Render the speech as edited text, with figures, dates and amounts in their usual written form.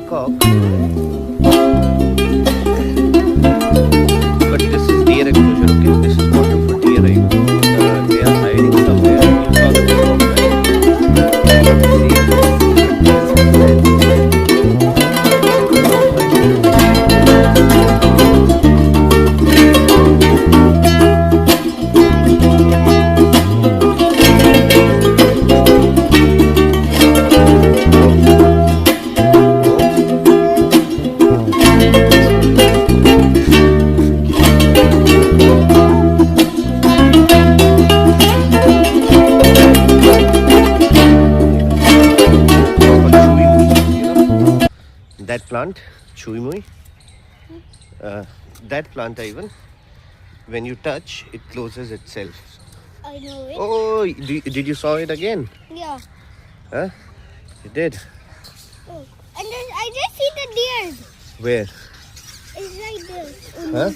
peacock. But this is deer enclosure, okay? This is water for deer, right? They are hiding somewhere. You saw the peacock, right? See? That plant, Chui Mui, that plant even, when you touch, it closes itself. I know it. Oh, did you saw it again? Yeah. Huh? You did? Oh. And then I just see the deer. Where? It's right there. Huh?